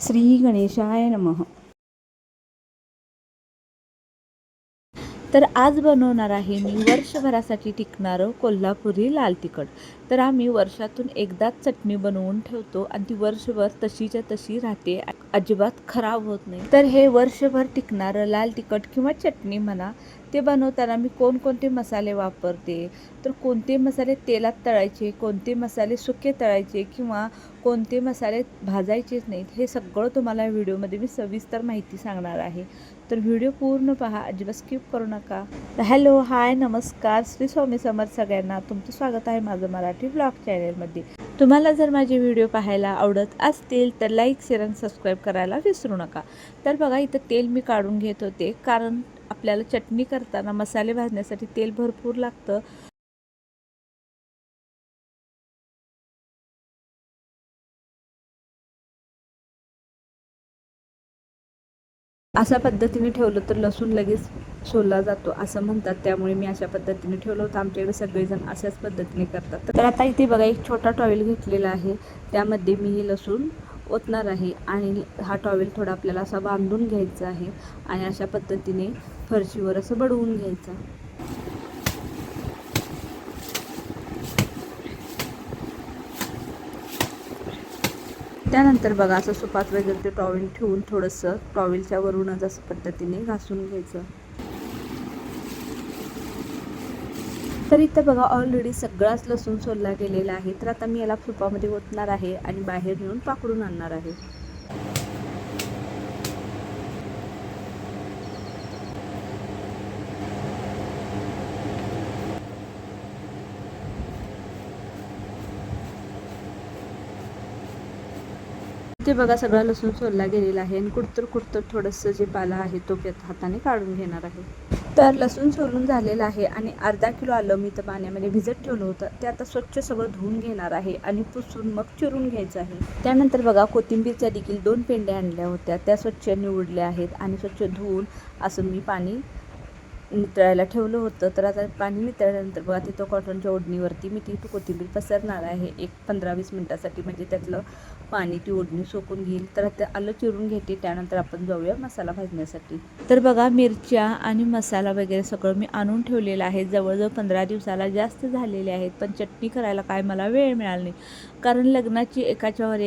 श्री गणेशाय नमः. तर आज बनवणार आहे मी वर्षभरासाठी टिकणारं कोल्हापुरी लाल तिखट. तर आम्ही वर्षातून एकदाच चटणी बनवून ठेवतो आणि ती वर्षभर तशीच्या तशी राहते, अजिबात खराब होत नाही. तर हे वर्षभर टिकणारं लाल तिखट किंवा चटणी म्हणा, ते बनवताना मी कोणकोणते मसाले वापरते, तर कोणते मसाले तेलात तळायचे, कोणते मसाले सुके तळायचे किंवा कोणते मसाले भाजायचेच नाहीत, हे सगळं तुम्हाला व्हिडिओमध्ये मी सविस्तर माहिती सांगणार आहे. तर व्हिडिओ पूर्ण पहा, अजिबात स्किप करू नका. हॅलो, हाय, नमस्कार, श्री स्वामी समर्थ सगळ्यांना. तुमचं स्वागत आहे माझं मराठी ब्लॉग चॅनलमध्ये. तुम्हाला जर माझे व्हिडिओ पाहायला आवडत असतील तर लाईक, शेअर आणि सबस्क्राईब करायला विसरू नका. तर बघा, इथं तेल मी काढून घेत होते, कारण आपल्याला चटणी करताना मसाले भाजण्यासाठी तेल भरपूर लागतं. अशा पद्धतीने ठेवलं तर लसूण लगेच सोलला जातो असं म्हणतात, त्यामुळे मी अशा पद्धतीने ठेवलं होतं. आमच्याकडे सगळेजण अशाच पद्धतीने करतात. तर आता इथे बघा, एक छोटा टॉवेल घेतलेला आहे, त्यामध्ये मी हे लसूण ओतणार आहे आणि हा टॉवेल थोडा आपल्याला असा बांधून घ्यायचा आहे आणि अशा पद्धतीने फरशीवर असं बडवून घ्यायचं. त्यानंतर बघा, असं सुपात वगैरे ते टॉवेल ठेवून थोडंसं टॉवेलच्या वरूनच असं पद्धतीने घासून घ्यायचं. तर इथं बघा, ऑलरेडी सगळाच लसूण सोलला गेलेला आहे. तर आता मी याला सुपामध्ये ओतणार आहे आणि बाहेर नेऊन पाकडून आणणार आहे. ते बघा, सगळा लसूण सोलला गेलेला आहे आणि कुडतर थोडंसं जे पाला आहे तो हाताने काढून घेणार आहे. तर लसूण सोलून झालेलं आहे आणि अर्धा किलो आलं मी तर पाण्यामध्ये भिजत ठेवलं होतं, ते आता स्वच्छ सगळं धुवून घेणार आहे आणि पुसून मग चिरून घ्यायचं आहे. त्यानंतर बघा, कोथिंबीरच्या देखील 2 पेंड्या आणल्या होत्या, त्या स्वच्छ निवडल्या आहेत आणि स्वच्छ धुवून असं मी पाणी नितळायला ठेवलं होतं. तर आता पाणी नितळल्यानंतर बघा, तिथं कॉटनच्या ओढणीवरती मी ती कोथिंबीर पसरणार आहे एक 15-20 मिनटासाठी, म्हणजे त्यातलं पाणी ती ओढणी सोकून घेईल. तर आता आलं चिरून घेते, त्यानंतर आपण जाऊया मसाला भाजण्यासाठी. तर बघा, मिरच्या आणि मसाला वगैरे सगळं मी आणून ठेवलेलं आहे. जवळजवळ 15 दिवसाला जास्त झालेले आहेत, पण चटणी करायला काय मला वेळ मिळाला नाही, कारण लग्नाची एकाच्यावर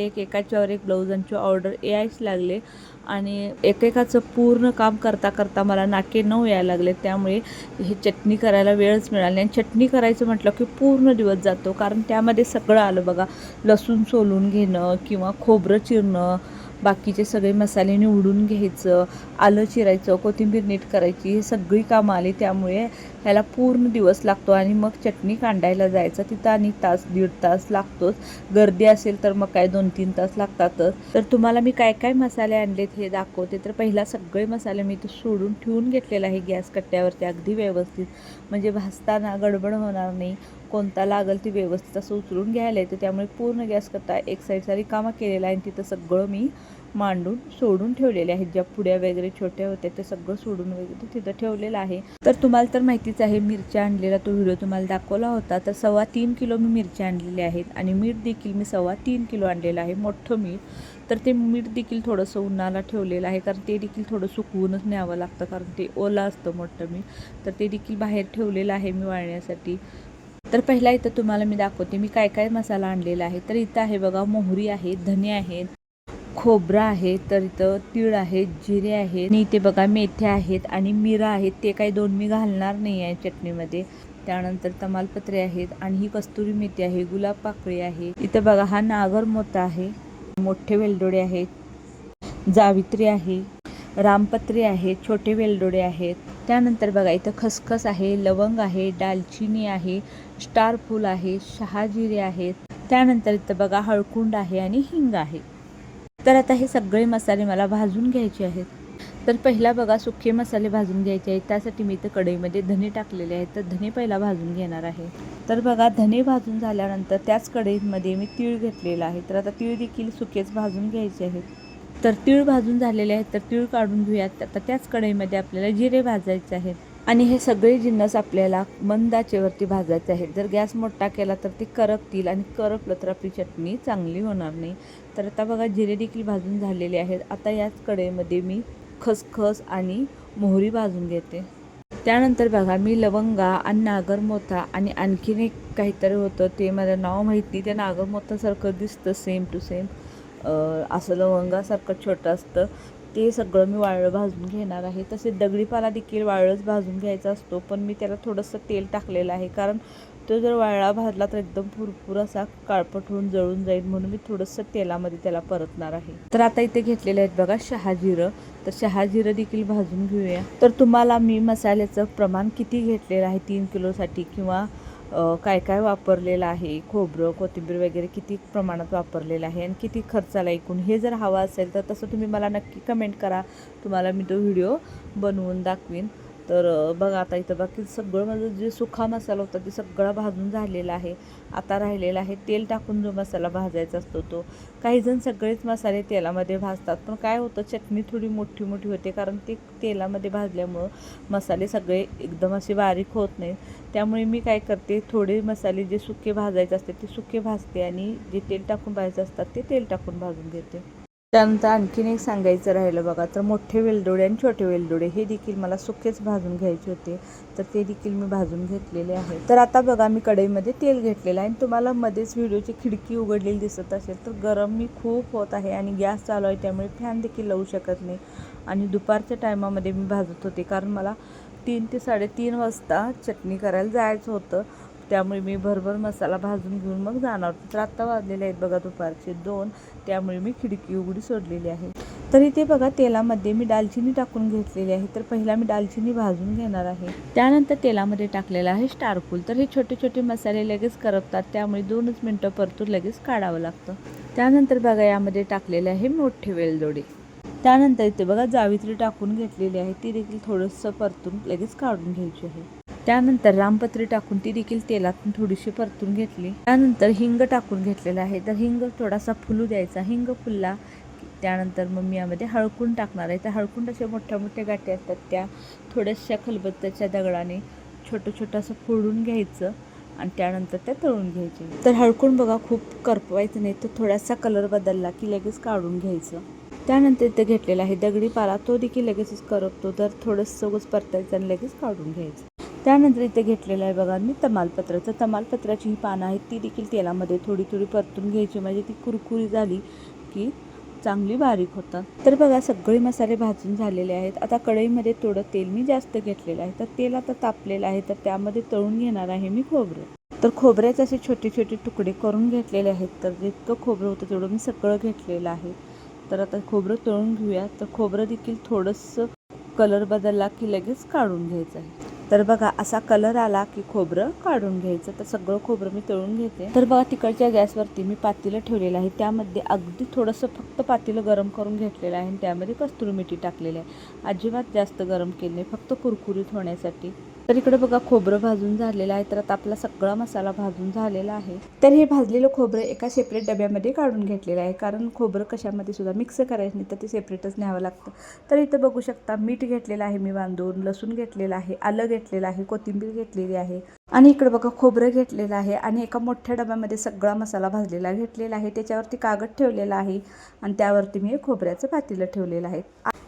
एक ब्लाऊजांची ऑर्डर यायच लागले आणि एकेकाचं पूर्ण काम करता करता मला नाके 9 यायला लागले. त्यामुळे हे चटणी करायला वेळच मिळाला नाही. आणि चटणी करायचं म्हटलं की पूर्ण दिवस जातो, कारण त्यामध्ये सगळं आलं बघा, लसूण सोलून घेणं किंवा खोबरं चिरणं, बाकीचे सगळे मसाले निवडून घ्यायचं, आलं चिरायचं, कोथिंबीर नीट करायची, हे सगळी कामं आली. त्यामुळे ह्याला पूर्ण दिवस लागतो आणि मग चटणी कांडायला जायचं तिथं आणि तास 1.5 तास लागतोच. गर्दी असेल तर मग काय 2-3 तास लागतातच. तर तुम्हाला मी काय काय मसाले आणलेत हे दाखवते. तर पहिला सगळे मसाले मी इथं सोडून ठेवून घेतलेला आहे गॅस कट्ट्यावरती अगदी व्यवस्थित, म्हणजे भाजताना गडबड होणार नाही, कोणता लागल ती व्यवस्थित असं उचलून घ्यायला येतं. त्यामुळे पूर्ण गॅस कट्टा एक साईडचा रिकामा केलेला आहे आणि तिथं सगळं मी मांडून सोडून ठेवलेले आहेत. ज्या पुड्या वगैरे छोट्या होत्या ते सगळं सोडून वगैरे तिथं ठेवलेलं आहे. तर तुम्हाला तर माहितीच आहे, मिरच्या आणलेला तो व्हिडिओ तुम्हाला दाखवला होता. तर 3.25 किलो मी मिरच्या आणलेल्या आहेत आणि मीठ देखील मी 3.25 किलो आणलेलं आहे, मोठं मीठ. तर ते मीठ देखील थोडंसं उन्हाला ठेवलेलं आहे, कारण ते देखील थोडं सुकवूनच न्यावं लागतं, कारण ते ओलं असतं मोठं मीठ. तर ते देखील बाहेर ठेवलेलं आहे मी वाळण्यासाठी. तर पहिला इथं तुम्हाला मी दाखवते मी काय काय मसाला आणलेला आहे. तर इथं आहे बघा, मोहरी आहे, धने आहेत, खोबरं आहे, तर इथं तीळ आहेत, जिरे आहेत आणि इथे बघा मेथ्या आहेत आणि मिरा आहेत. ते काही 2 मी घालणार नाही आहे चटणीमध्ये. त्यानंतर तमालपत्रे आहेत आणि ही कस्तुरी मेथी आहे, गुलाब पाकळी आहे. इथं बघा, हा नागर मोठा आहे, मोठे वेलदोडे आहेत, जावित्री आहे, रामपत्री आहे, छोटे वेलदोडे आहेत. त्यानंतर बघा, इथं खसखस आहे, लवंग आहे, दालचिनी आहे, स्टार फूल आहे, शहाजिरे आहेत. त्यानंतर इथं बघा, हळकुंड आहे आणि हिंग आहे. तर आता हे सगळे मसाले मला भाजून घ्यायचे आहेत. तर पहिला बघा, सुके मसाले भाजून घ्यायचे आहेत. त्यासाठी मी इथं कढईमध्ये धने टाकलेले आहेत, तर धने पहिला भाजून घेणार आहे. तर बघा, धने भाजून झाल्यानंतर त्याच कढईमध्ये मी तीळ घेतलेला आहे. तर आता तीळ देखील सुकेच भाजून घ्यायचे आहेत. तर तीळ भाजून झालेले आहेत, तर तीळ काढून घेऊयात. आता त्याच कढईमध्ये आपल्याला जिरे भाजायचे आहेत. आणि हे सगळे जिन्नस आपल्याला मंद आचेवरती भाजायचे आहेत. जर गॅस मोठा केला तर ते करपतील आणि करपलं तर आपली चटणी चांगली होणार नाही. तर आता बघा जिरे देखील भाजून झालेले आहेत. आता याच कढईमध्ये मी खसखस आणि मोहरी भाजून घेते. त्यानंतर बघा मी लवंगा आणि नागरमोथा आणि आणखीन एक काहीतरी होतं ते माझं नाव माहीत नाही. त्या नागरमोथासारखं दिसतं सेम टू सेम, असं लवंगासारखं छोटं असतं. ते सगळं मी वाळलं भाजून घेणार आहे. तसेच दगडीपाला देखील वाळलंच भाजून घ्यायचा असतो, पण मी त्याला थोडंसं तेल टाकलेलं आहे, कारण तो जर वाळला भाजला तर एकदम भुरभुर असा काळपट होऊन जळून जाईल, म्हणून मी थोडंसं तेलामध्ये त्याला परतणार आहे. तर आता इथे घेतलेलं आहेत बघा शहाजिरं. तर शहाजिरं देखील भाजून घेऊया. तर तुम्हाला मी मसाल्याचं प्रमाण किती घेतलेलं आहे 3 किलोसाठी, किंवा काय काय वापरलेलं आहे, खोबरं कोथिंबीर वगैरे किती प्रमाणात वापरलेलं आहे आणि किती खर्चाला एकूण, हे जर हवं असेल तर तसं तुम्ही मला नक्की कमेंट करा. तुम्हाला मी तो व्हिडिओ बनवून दाखवीन. तर बघा आता इथं बाकी सगळं माझं जे सुखा मसाला होता ते सगळा भाजून झालेला आहे. आता राहिलेला आहे तेल टाकून जो मसाला भाजायचा असतो तो. काहीजण सगळेच मसाले तेलामध्ये भाजतात, पण काय होतं चटणी थोडी मोठी मोठी होते, कारण ते तेलामध्ये भाजल्यामुळं मसाले सगळे एकदम असे बारीक होत नाहीत. त्यामुळे मी काय करते, थोडे मसाले जे सुके भाजायचे असते ते सुके भाजते आणि जे तेल टाकून भाजायचे असतात ते तेल टाकून भाजून घेते. त्यानंतर आणखीन एक सांगायचं राहिलं बघा, तर मोठे वेलदोडे आणि छोटे वेलदोडे हे देखील मला सुकेच भाजून घ्यायचे होते, तर ते देखील मी भाजून घेतलेले आहे. तर आता बघा मी कढईमध्ये तेल घेतलेलं आहे आणि तुम्हाला मध्येच व्हिडिओची खिडकी उघडलेली दिसत असेल तर गरम मी खूप होत आहे आणि गॅस चालू आहे, त्यामुळे फॅन देखील लावू शकत नाही. आणि दुपारच्या टायमामध्ये मी भाजत होते, कारण मला 3 ते 3:30 वाजता चटणी करायला जायचं होतं, त्यामुळे मी भरभर मसाला भाजून घेऊन मग जाणार होते. तर आत्ता वाजलेले आहेत बघा दुपारचे 2, त्यामुळे मी खिडकी उघडी सोडलेली आहे. तर इथे बघा तेलामध्ये मी दालचिनी टाकून घेतलेली आहे. तर पहिला मी दालचिनी भाजून घेणार आहे. त्यानंतर तेलामध्ये टाकलेला आहे स्टारफूल. तर हे छोटे छोटे मसाले लगेच करपतात, त्यामुळे 2च मिनटं परतून लगेच काढावं लागतं. त्यानंतर बघा यामध्ये टाकलेले आहे मोठे वेलदोडे. त्यानंतर इथे बघा जावित्री टाकून घेतलेली आहे, ती देखील थोडंसं परतून लगेच काढून घ्यायची आहे. त्यानंतर रामपत्री टाकून ती देखील तेलातून थोडीशी परतून घेतली. त्यानंतर हिंग टाकून घेतलेला आहे. तर हिंग थोडासा फुलू द्यायचा. हिंग फुलला त्यानंतर मग मी यामध्ये हळकुंड टाकणार आहे. तर हळकुंड अशा मोठ्या मोठ्या गाठी असतात, त्या थोड्याशा खलबत्त्याच्या दगडाने छोटं छोटं असं फोडून घ्यायचं आणि त्यानंतर त्या तळून घ्यायचे. तर हळकुंड बघा खूप करपवायचं नाही, तर थोडासा कलर बदलला की लगेच काढून घ्यायचं. त्यानंतर इथे घेतलेला आहे दगडी पाला, तो देखील लगेचच करपतो, तर थोडंसं उगाच परतायचं आणि लगेच काढून घ्यायचं. त्यानंतर इथे घेतलेलं आहे बघा मी तमालपत्र. तर तमालपत्राची ही पानं आहेत ती देखील तेलामध्ये थोडी थोडी परतून घ्यायची, म्हणजे ती कुरकुरी झाली की चांगली बारीक होतात. तर बघा सगळे मसाले भाजून झालेले आहेत. आता कढईमध्ये थोडं तेल मी जास्त घेतलेलं आहे. तर तेल आता तापलेलं आहे, तर त्यामध्ये तळून घेणार आहे मी खोबरं. तर खोबऱ्याचे असे छोटे छोटे तुकडे करून घेतलेले आहेत. तर जितकं खोबरं होतं तेवढं मी सगळं घेतलेलं आहे. तर आता खोबरं तळून घेऊया. तर खोबरं देखील थोडंसं कलर बदलला की लगेच काढून घ्यायचं आहे. तर बघा असा कलर आला की खोबरं काढून घ्यायचं. तर सगळं खोबरं मी तळून घेते. तर बघा तिकडच्या गॅसवरती मी पातेलं ठेवलेलं आहे, त्यामध्ये अगदी थोडंसं फक्त पातेलं गरम करून घेतलेलं आहे आणि त्यामध्ये कस्तुरी मेथी टाकलेली आहे. अजिबात जास्त गरम केलं नाही, फक्त कुरकुरीत होण्यासाठी. तर इकडे बघा खोबरं भाजून झालेलं आहे. तर आता आपला सगळा मसाला भाजून झालेला आहे. तर हे भाजलेलं खोबरं एका सेपरेट डब्यामध्ये काढून घेतलेलं आहे, कारण खोबरं कशामध्ये सुद्धा मिक्स करायचं नाही, तर ते सेपरेटच न्यावं लागतं. तर इथं बघू शकता मीठ घेतलेलं आहे मी बांधून, लसूण घेतलेलं आहे, आलं घेतलेलं आहे, कोथिंबीर घेतलेली आहे आणि इकडे बघा खोबरं घेतलेलं आहे आणि एका मोठ्या डब्यामध्ये सगळा मसाला भाजलेला घेतलेला आहे. त्याच्यावरती कागद ठेवलेला आहे आणि त्यावरती मी खोबऱ्याचं पातेलं ठेवलेलं आहे.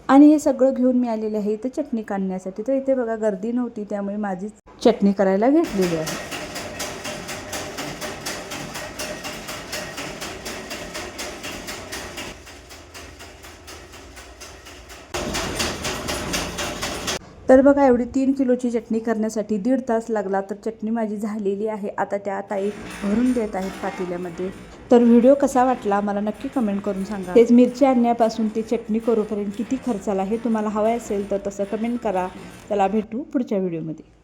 आणि हे सगळं घेऊन मी आलेले आहे इथं चटणी काढण्यासाठी. तर इथे बघा गर्दी नव्हती, त्यामुळे माझी चटणी करायला घेतलेली आहे. तर बघा एवढी 3 किलोची चटणी करण्यासाठी 1.5 तास लागला. तर चटणी माझी झालेली आहे. आता त्या ताई भरून देत आहेत पातेल्यामध्ये. तर व्हिडिओ कसा वाटला मला नक्की कमेंट करून सांगा. तेच मिरची आणण्यापासून ते चटणी करूपर्यंत किती खर्च आला हे तुम्हाला हवं असेल तर तसं कमेंट करा. चला भेटू पुढच्या व्हिडिओमध्ये.